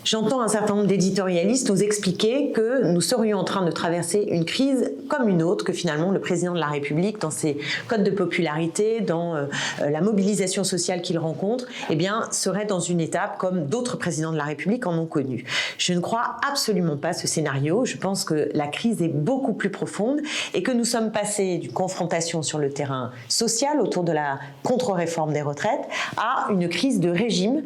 J'entends un certain nombre d'éditorialistes nous expliquer que nous serions en train de traverser une crise comme une autre, que finalement le président de la République, dans ses codes de popularité, dans la mobilisation sociale qu'il rencontre, eh bien, serait dans une étape comme d'autres présidents de la République en ont connu. Je ne crois absolument pas ce scénario. Je pense que la crise est beaucoup plus profonde et que nous sommes passés d'une confrontation sur le terrain social autour de la contre-réforme des retraites à une crise de régime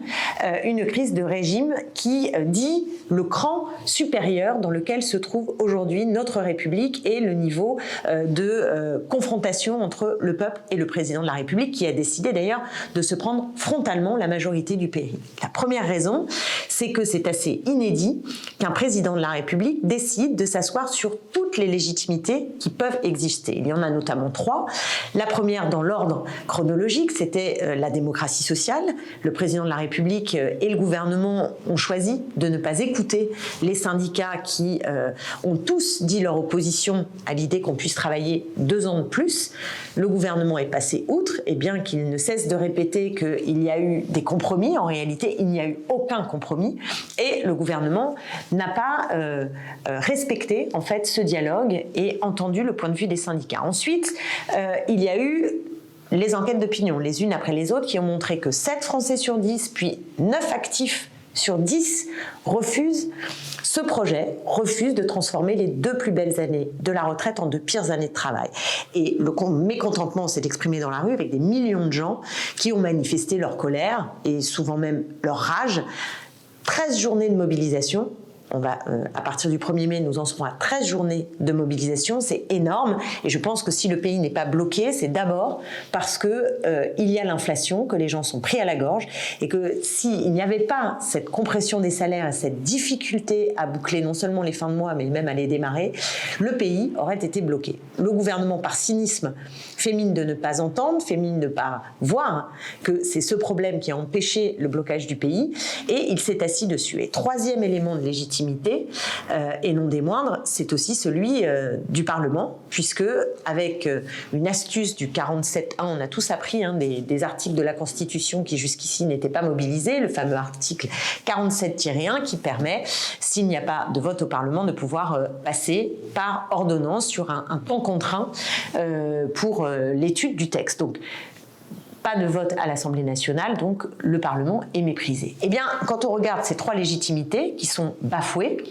qui dit le cran supérieur dans lequel se trouve aujourd'hui notre République et le niveau de confrontation entre le peuple et le président de la République, qui a décidé d'ailleurs de se prendre frontalement la majorité du pays. La première raison, c'est que c'est assez inédit qu'un président de la République décide de s'asseoir sur toutes les légitimités qui peuvent exister. Il y en a notamment 3. La première, dans l'ordre chronologique, c'était la démocratie sociale. Le président de la République et le gouvernement ont choisi de ne pas écouter les syndicats qui ont tous dit leur opposition à l'idée qu'on puisse travailler 2 ans de plus. Le gouvernement est passé outre, et bien qu'il ne cesse de répéter qu'il y a eu des compromis, en réalité, il n'y a eu aucun compromis, et le gouvernement n'a pas respecté en fait ce dialogue et entendu le point de vue des syndicats. Ensuite, il y a eu les enquêtes d'opinion, les unes après les autres, qui ont montré que 7 Français sur 10, puis 9 actifs sur 10 refusent ce projet, refusent de transformer les 2 plus belles années de la retraite en 2 pires années de travail. Et le mécontentement s'est exprimé dans la rue avec des millions de gens qui ont manifesté leur colère et souvent même leur rage. 13 journées de mobilisation. À partir du 1er mai, nous en serons à 13 journées de mobilisation, c'est énorme, et je pense que si le pays n'est pas bloqué, c'est d'abord parce que il y a l'inflation, que les gens sont pris à la gorge, et que s'il n'y avait pas cette compression des salaires et cette difficulté à boucler non seulement les fins de mois, mais même à les démarrer, le pays aurait été bloqué. Le gouvernement, par cynisme, fait mine de ne pas entendre, fait mine de ne pas voir que c'est ce problème qui a empêché le blocage du pays, et il s'est assis dessus. Et troisième élément de légitimité, et non des moindres, c'est aussi celui du Parlement, puisque avec une astuce du 47.1, on a tous appris des articles de la Constitution qui jusqu'ici n'étaient pas mobilisés, le fameux article 47-1 qui permet, s'il n'y a pas de vote au Parlement, de pouvoir passer par ordonnance sur un temps contraint pour l'étude du texte. Donc, pas de vote à l'Assemblée nationale, donc le Parlement est méprisé. Eh bien, quand on regarde ces 3 légitimités qui sont bafouées,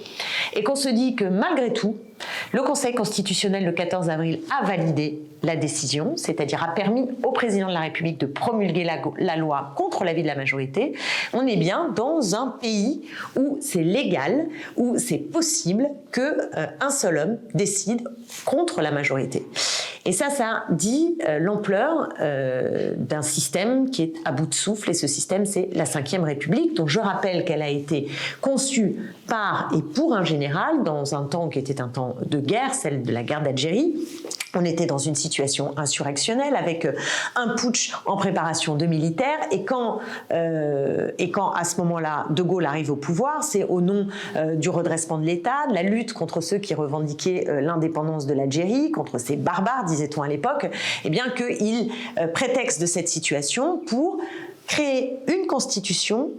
et qu'on se dit que malgré tout, le Conseil constitutionnel, le 14 avril, a validé la décision, c'est-à-dire a permis au président de la République de promulguer la loi contre l'avis de la majorité, on est bien dans un pays où c'est légal, où c'est possible qu'un seul homme décide contre la majorité. Et ça dit l'ampleur d'un système qui est à bout de souffle, et ce système, c'est la Ve République, dont je rappelle qu'elle a été conçue par et pour un général dans un temps qui était un temps de guerre, celle de la guerre d'Algérie. On était dans une situation insurrectionnelle avec un putsch en préparation de militaires, et quand à ce moment-là De Gaulle arrive au pouvoir, c'est au nom du redressement de l'État, de la lutte contre ceux qui revendiquaient l'indépendance de l'Algérie, contre ces barbares, disait-on à l'époque, eh bien qu'il prétexte de cette situation pour créer une constitution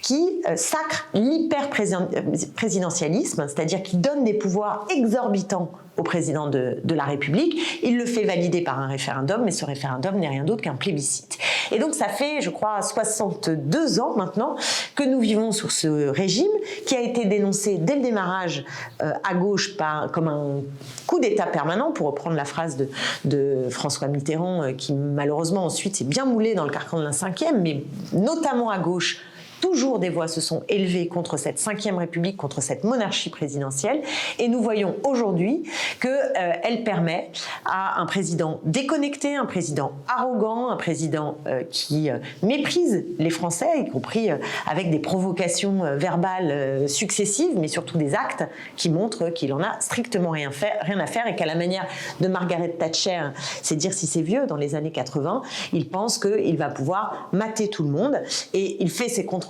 qui sacre l'hyper-présidentialisme, c'est-à-dire qui donne des pouvoirs exorbitants au président de la République. Il le fait valider par un référendum, mais ce référendum n'est rien d'autre qu'un plébiscite. Et donc ça fait, je crois, 62 ans maintenant que nous vivons sur ce régime qui a été dénoncé dès le démarrage à gauche comme un coup d'État permanent, pour reprendre la phrase de François Mitterrand, qui malheureusement ensuite s'est bien moulé dans le carcan de la 5e, mais notamment à gauche. Toujours des voix se sont élevées contre cette Ve République, contre cette monarchie présidentielle, et nous voyons aujourd'hui qu'elle permet à un président déconnecté, un président arrogant, un président qui méprise les Français, y compris avec des provocations verbales successives, mais surtout des actes qui montrent qu'il en a strictement rien à faire, et qu'à la manière de Margaret Thatcher, c'est dire si c'est vieux, dans les années 80, il pense qu'il va pouvoir mater tout le monde, et il fait ses contre-réformes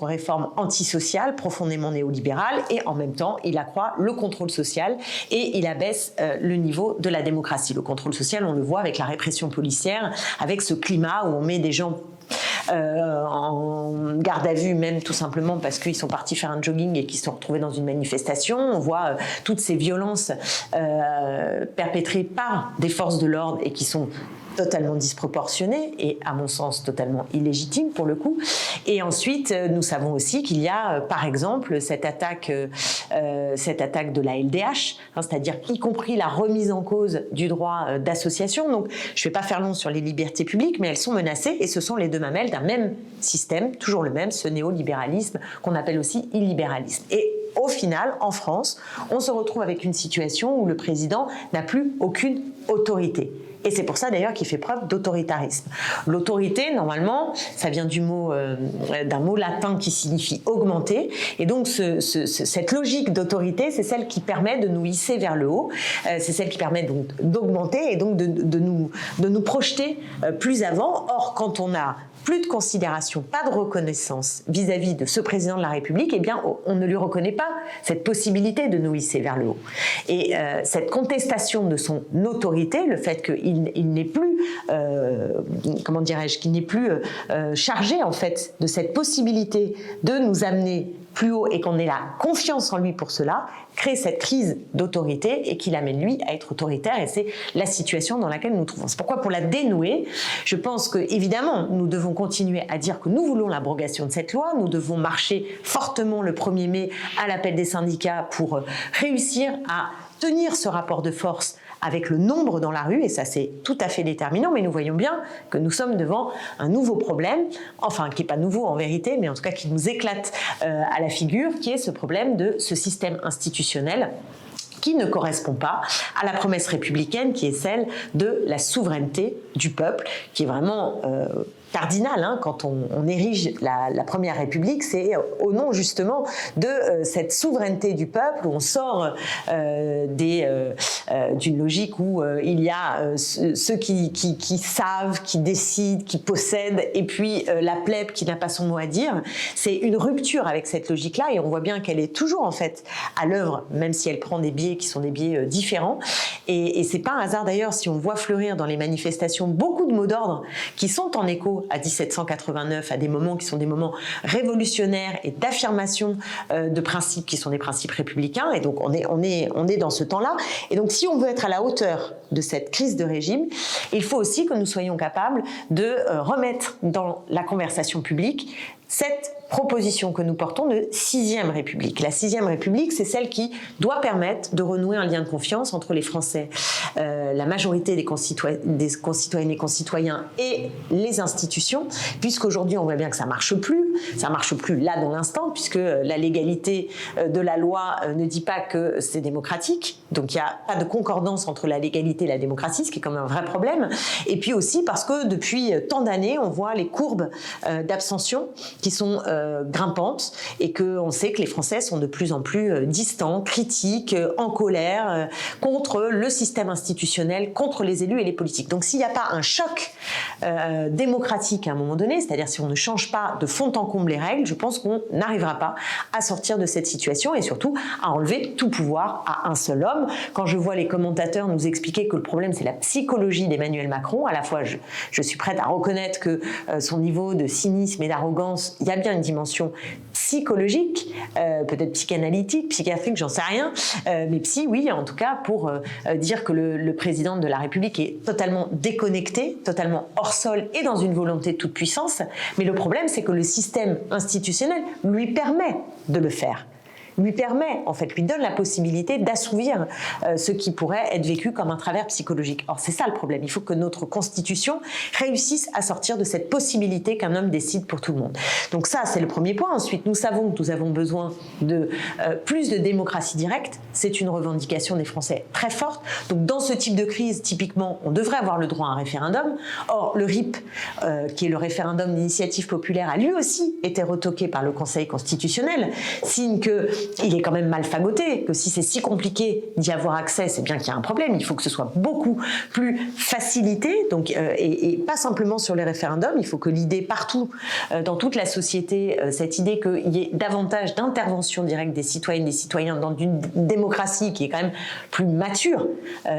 antisociales, profondément néolibérales, et en même temps, il accroît le contrôle social et il abaisse le niveau de la démocratie. Le contrôle social, on le voit avec la répression policière, avec ce climat où on met des gens en garde à vue, même tout simplement parce qu'ils sont partis faire un jogging et qu'ils se sont retrouvés dans une manifestation. On voit toutes ces violences perpétrées par des forces de l'ordre et qui sont totalement disproportionnée et, à mon sens, totalement illégitime pour le coup. Et ensuite, nous savons aussi qu'il y a, par exemple, cette attaque de la LDH, c'est-à-dire y compris la remise en cause du droit d'association. Donc, je ne vais pas faire long sur les libertés publiques, mais elles sont menacées et ce sont les deux mamelles d'un même système, toujours le même, ce néolibéralisme qu'on appelle aussi illibéralisme. Et au final, en France, on se retrouve avec une situation où le président n'a plus aucune autorité. Et c'est pour ça d'ailleurs qu'il fait preuve d'autoritarisme. L'autorité, normalement, ça vient d'un mot latin qui signifie augmenter. Et donc cette logique d'autorité, c'est celle qui permet de nous hisser vers le haut. C'est celle qui permet donc d'augmenter et donc de nous projeter plus avant. Or, quand on a plus de considération, pas de reconnaissance vis-à-vis de ce président de la République, eh bien, on ne lui reconnaît pas cette possibilité de nous hisser vers le haut. Et cette contestation de son autorité, le fait qu'il n'est plus, qu'il n'est plus chargé en fait de cette possibilité de nous amener plus haut et qu'on ait la confiance en lui pour cela, crée cette crise d'autorité et qui l'amène lui à être autoritaire, et c'est la situation dans laquelle nous nous trouvons. C'est pourquoi, pour la dénouer, je pense que évidemment nous devons continuer à dire que nous voulons l'abrogation de cette loi, nous devons marcher fortement le 1er mai à l'appel des syndicats pour réussir à tenir ce rapport de force avec le nombre dans la rue, et ça c'est tout à fait déterminant, mais nous voyons bien que nous sommes devant un nouveau problème, enfin qui n'est pas nouveau en vérité, mais en tout cas qui nous éclate à la figure, qui est ce problème de ce système institutionnel qui ne correspond pas à la promesse républicaine qui est celle de la souveraineté du peuple, qui est vraiment cardinal quand on érige la Première République, c'est au nom justement de cette souveraineté du peuple, où on sort d'une logique où il y a ceux qui savent, qui décident, qui possèdent, et puis la plèbe qui n'a pas son mot à dire. C'est une rupture avec cette logique-là, et on voit bien qu'elle est toujours en fait à l'œuvre, même si elle prend des biais qui sont des biais différents. Et c'est pas un hasard d'ailleurs si on voit fleurir dans les manifestations beaucoup de mots d'ordre qui sont en écho à 1789, à des moments qui sont des moments révolutionnaires et d'affirmation de principes qui sont des principes républicains. Et donc on est dans ce temps-là. Et donc si on veut être à la hauteur de cette crise de régime, il faut aussi que nous soyons capables de remettre dans la conversation publique cette proposition que nous portons de 6e République. La 6e République, c'est celle qui doit permettre de renouer un lien de confiance entre les Français, la majorité des concitoyennes et concitoyens et les institutions, puisqu'aujourd'hui on voit bien que ça marche plus là dans l'instant, puisque la légalité de la loi ne dit pas que c'est démocratique, donc il n'y a pas de concordance entre la légalité et la démocratie, ce qui est quand même un vrai problème, et puis aussi parce que depuis tant d'années, on voit les courbes d'abstention qui sont grimpantes, et qu'on sait que les Français sont de plus en plus distants, critiques, en colère contre le système institutionnel, contre les élus et les politiques. Donc s'il n'y a pas un choc démocratique à un moment donné, c'est-à-dire si on ne change pas de fond en comble les règles, je pense qu'on n'arrivera pas à sortir de cette situation et surtout à enlever tout pouvoir à un seul homme. Quand je vois les commentateurs nous expliquer que le problème c'est la psychologie d'Emmanuel Macron, à la fois je suis prête à reconnaître que son niveau de cynisme et d'arrogance, il y a bien une dimension psychologique, peut-être psychanalytique, psychiatrique, j'en sais rien, mais psy, oui, en tout cas, pour dire que le président de la République est totalement déconnecté, totalement hors sol et dans une volonté de toute puissance. Mais le problème, c'est que le système institutionnel lui permet de le faire. Lui donne la possibilité d'assouvir ce qui pourrait être vécu comme un travers psychologique. Or, c'est ça le problème. Il faut que notre Constitution réussisse à sortir de cette possibilité qu'un homme décide pour tout le monde. Donc ça, c'est le premier point. Ensuite, nous savons que nous avons besoin de plus de démocratie directe. C'est une revendication des Français très forte. Donc, dans ce type de crise, typiquement, on devrait avoir le droit à un référendum. Or, le RIP, qui est le référendum d'initiative populaire, a lui aussi été retoqué par le Conseil constitutionnel, signe que il est quand même mal fagoté, que si c'est si compliqué d'y avoir accès, c'est bien qu'il y a un problème. Il faut que ce soit beaucoup plus facilité, donc, et pas simplement sur les référendums. Il faut que l'idée partout, dans toute la société, cette idée qu'il y ait davantage d'intervention directe des citoyennes, des citoyens dans une démocratie qui est quand même plus mature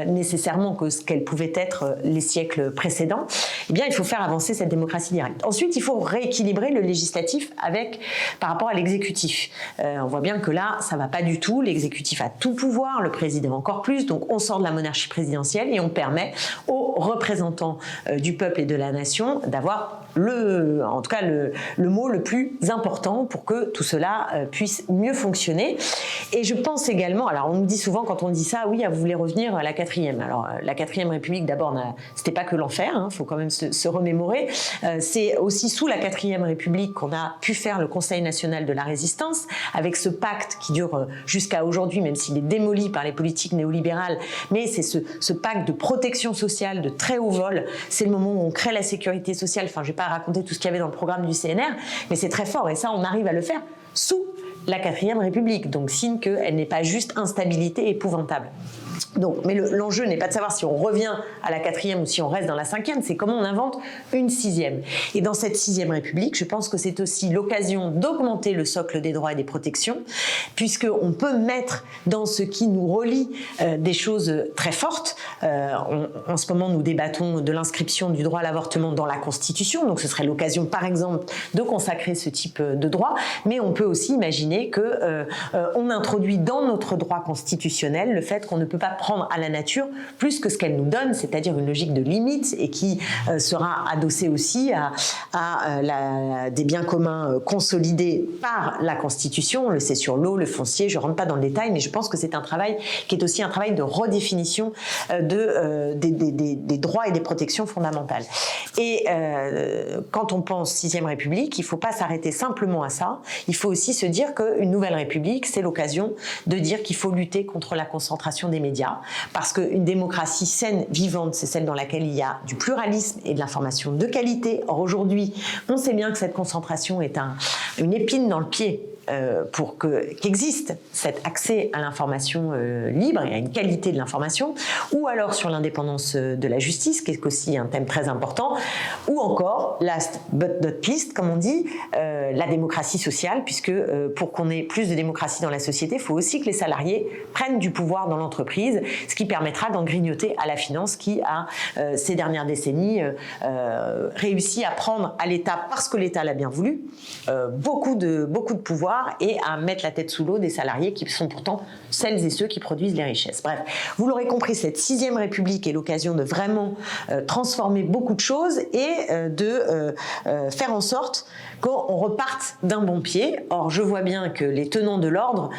nécessairement que ce qu'elle pouvait être les siècles précédents, eh bien il faut faire avancer cette démocratie directe. Ensuite, il faut rééquilibrer le législatif par rapport à l'exécutif. On voit bien que là, ça ne va pas du tout. L'exécutif a tout pouvoir, le président encore plus, donc on sort de la monarchie présidentielle et on permet aux représentants du peuple et de la nation d'avoir en tout cas le mot le plus important pour que tout cela puisse mieux fonctionner. Et je pense également, alors on nous dit souvent quand on dit ça, oui, vous voulez revenir à la 4e. Alors la 4e République, d'abord, c'était pas que l'enfer, faut quand même se remémorer. C'est aussi sous la 4e République qu'on a pu faire le Conseil national de la résistance, avec ce pacte qui dure jusqu'à aujourd'hui, même s'il est démoli par les politiques néolibérales, mais c'est ce pacte de protection sociale de très haut vol. C'est le moment où on crée la sécurité sociale. Enfin, je vais pas raconter tout ce qu'il y avait dans le programme du CNR, mais c'est très fort, et ça, on arrive à le faire sous la 4e République, donc signe qu'elle n'est pas juste instabilité épouvantable. Donc, mais l'enjeu n'est pas de savoir si on revient à la 4e ou si on reste dans la 5e, c'est comment on invente une 6e. Et dans cette 6e République, je pense que c'est aussi l'occasion d'augmenter le socle des droits et des protections, puisqu'on peut mettre dans ce qui nous relie des choses très fortes. En ce moment, nous débattons de l'inscription du droit à l'avortement dans la Constitution, donc ce serait l'occasion, par exemple, de consacrer ce type de droit, mais on peut aussi imaginer qu'on introduit dans notre droit constitutionnel le fait qu'on ne peut pas prendre à la nature plus que ce qu'elle nous donne, c'est-à-dire une logique de limite et qui sera adossée aussi à des biens communs consolidés par la Constitution. On le sait sur l'eau, le foncier, je ne rentre pas dans le détail, mais je pense que c'est un travail qui est aussi un travail de redéfinition des droits et des protections fondamentales. Et quand on pense 6e République, il ne faut pas s'arrêter simplement à ça, il faut aussi se dire qu'une nouvelle République, c'est l'occasion de dire qu'il faut lutter contre la concentration des médias, parce qu'une démocratie saine, vivante, c'est celle dans laquelle il y a du pluralisme et de l'information de qualité. Or aujourd'hui, on sait bien que cette concentration est une épine dans le pied pour qu'existe cet accès à l'information libre et à une qualité de l'information, ou alors sur l'indépendance de la justice, qui est aussi un thème très important, ou encore, last but not least, comme on dit, la démocratie sociale, puisque pour qu'on ait plus de démocratie dans la société, il faut aussi que les salariés prennent du pouvoir dans l'entreprise, ce qui permettra d'en grignoter à la finance qui a, ces dernières décennies, réussi à prendre à l'État, parce que l'État l'a bien voulu, beaucoup de pouvoir, et à mettre la tête sous l'eau des salariés qui sont pourtant celles et ceux qui produisent les richesses. Bref, vous l'aurez compris, cette 6e République est l'occasion de vraiment transformer beaucoup de choses et de faire en sorte qu'on reparte d'un bon pied. Or, je vois bien que les tenants de l'ordre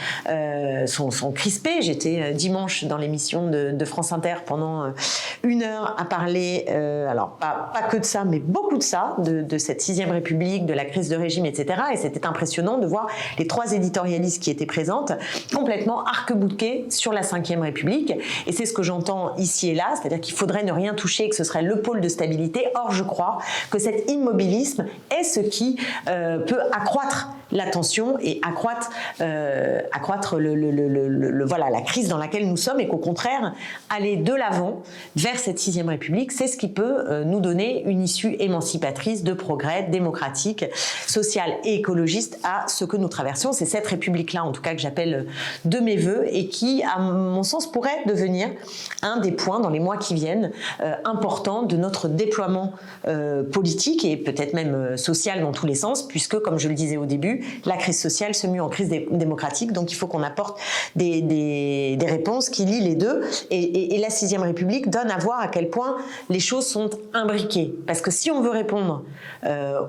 sont crispés. J'étais dimanche dans l'émission de France Inter pendant 1 heure à parler, alors pas que de ça, mais beaucoup de ça, de cette 6e République, de la crise de régime, etc. Et c'était impressionnant de voir les 3 éditorialistes qui étaient présentes complètement arc-boutées sur la 5e République. Et c'est ce que j'entends ici et là, c'est-à-dire qu'il faudrait ne rien toucher et que ce serait le pôle de stabilité. Or, je crois que cet immobilisme est ce qui peut accroître la tension et accroître voilà, la crise dans laquelle nous sommes, et qu'au contraire, aller de l'avant vers cette 6e République, c'est ce qui peut nous donner une issue émancipatrice de progrès démocratique, social et écologiste à ce que nous traversons. C'est cette République-là, en tout cas, que j'appelle de mes voeux et qui, à mon sens, pourrait devenir un des points dans les mois qui viennent importants de notre déploiement politique et peut-être même social dans tous les sens, puisque, comme je le disais au début, la crise sociale se mue en crise démocratique, donc il faut qu'on apporte des réponses qui lient les deux, et la 6e République donne à voir à quel point les choses sont imbriquées, parce que si on veut répondre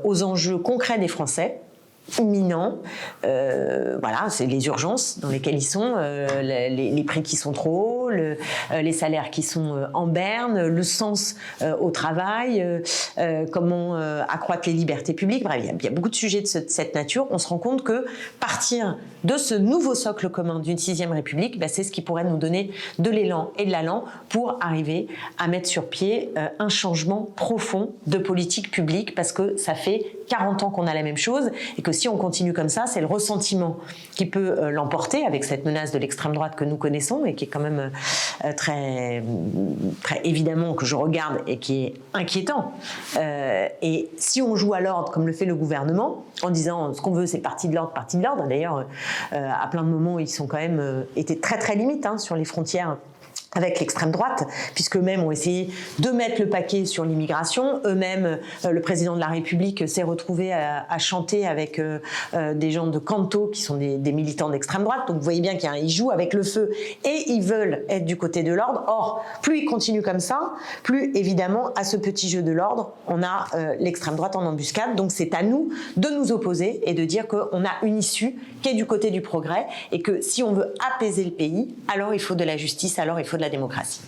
aux enjeux concrets des Français, imminent, voilà, c'est les urgences dans lesquelles ils sont, les prix qui sont trop hauts, les salaires qui sont en berne, le sens au travail, comment accroître les libertés publiques. Bref, il y a beaucoup de sujets de cette nature. On se rend compte que partir de ce nouveau socle commun d'une 6e République, c'est ce qui pourrait nous donner de l'élan et de l'allant pour arriver à mettre sur pied un changement profond de politique publique, parce que ça fait 40 ans qu'on a la même chose et que si on continue comme ça, c'est le ressentiment qui peut l'emporter avec cette menace de l'extrême droite que nous connaissons et qui est quand même très évidemment que je regarde et qui est inquiétant. Et si on joue à l'ordre comme le fait le gouvernement en disant ce qu'on veut c'est parti de l'ordre, d'ailleurs à plein de moments ils sont quand même été très limites sur les frontières avec l'extrême droite, puisqu'eux-mêmes ont essayé de mettre le paquet sur l'immigration. Eux-mêmes, le président de la République s'est retrouvé à chanter avec des gens de Canto qui sont des militants d'extrême droite. Donc vous voyez bien qu'ils jouent avec le feu et ils veulent être du côté de l'ordre. Or, plus ils continuent comme ça, plus évidemment à ce petit jeu de l'ordre, on a l'extrême droite en embuscade. Donc c'est à nous de nous opposer et de dire qu'on a une issue qui est du côté du progrès et que si on veut apaiser le pays, alors il faut de la justice, alors il faut de la démocratie.